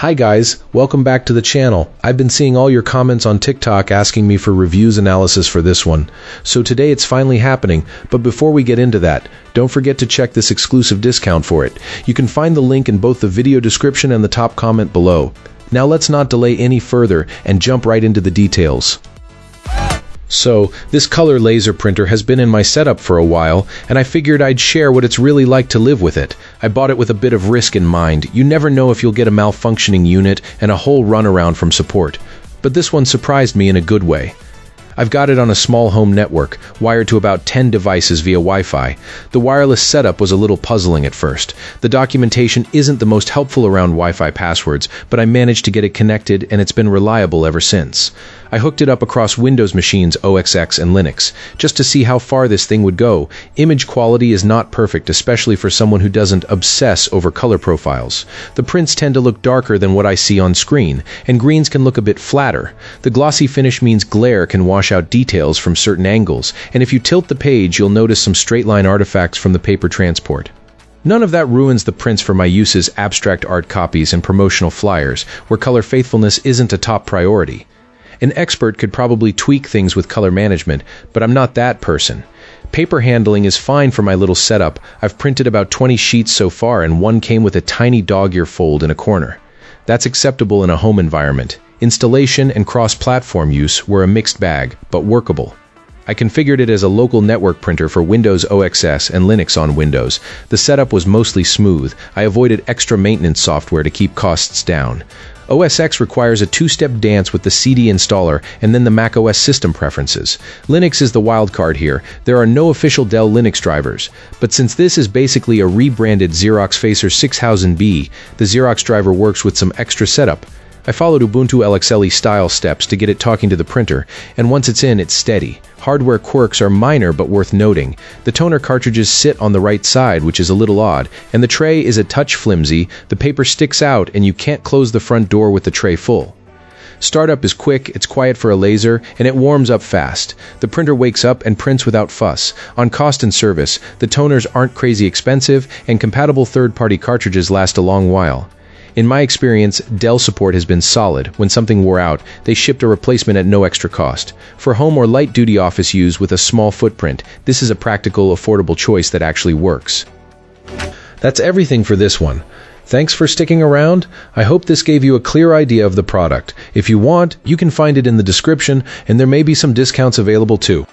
Hi guys, welcome back to the channel. I've been seeing all your comments on TikTok asking me for reviews analysis for this one. So today it's finally happening, but before we get into that, don't forget to check this exclusive discount for it. You can find the link in both the video description and the top comment below. Now let's not delay any further and jump right into the details. So, this color laser printer has been in my setup for a while, and I figured I'd share what it's really like to live with it. I bought it with a bit of risk in mind. You never know if you'll get a malfunctioning unit and a whole runaround from support. But this one surprised me in a good way. I've got it on a small home network, wired to about 10 devices via Wi-Fi. The wireless setup was a little puzzling at first. The documentation isn't the most helpful around Wi-Fi passwords, but I managed to get it connected and it's been reliable ever since. I hooked it up across Windows machines, OS X and Linux, just to see how far this thing would go. Image quality is not perfect, especially for someone who doesn't obsess over color profiles. The prints tend to look darker than what I see on screen, and greens can look a bit flatter. The glossy finish means glare can wash out details from certain angles, and if you tilt the page, you'll notice some straight line artifacts from the paper transport. None of that ruins the prints for my use as abstract art copies and promotional flyers, where color faithfulness isn't a top priority. An expert could probably tweak things with color management, but I'm not that person. Paper handling is fine for my little setup. I've printed about 20 sheets so far, and one came with a tiny dog-ear fold in a corner. That's acceptable in a home environment. Installation and cross-platform use were a mixed bag, but workable. I configured it as a local network printer for Windows OS X and Linux on Windows. The setup was mostly smooth. I avoided extra maintenance software to keep costs down. OS X requires a two-step dance with the CD installer and then the macOS system preferences. Linux is the wild card here. There are no official Dell Linux drivers, but since this is basically a rebranded Xerox Facer 6000B, the Xerox driver works with some extra setup. I followed Ubuntu LXLE style steps to get it talking to the printer, and once it's in, it's steady. Hardware quirks are minor but worth noting. The toner cartridges sit on the right side, which is a little odd, and the tray is a touch flimsy. The paper sticks out and you can't close the front door with the tray full. Startup is quick, it's quiet for a laser, and it warms up fast. The printer wakes up and prints without fuss. On cost and service, the toners aren't crazy expensive, and compatible third-party cartridges last a long while. In my experience, Dell support has been solid. When something wore out, they shipped a replacement at no extra cost. For home or light-duty office use with a small footprint, this is a practical, affordable choice that actually works. That's everything for this one. Thanks for sticking around. I hope this gave you a clear idea of the product. If you want, you can find it in the description, and there may be some discounts available too.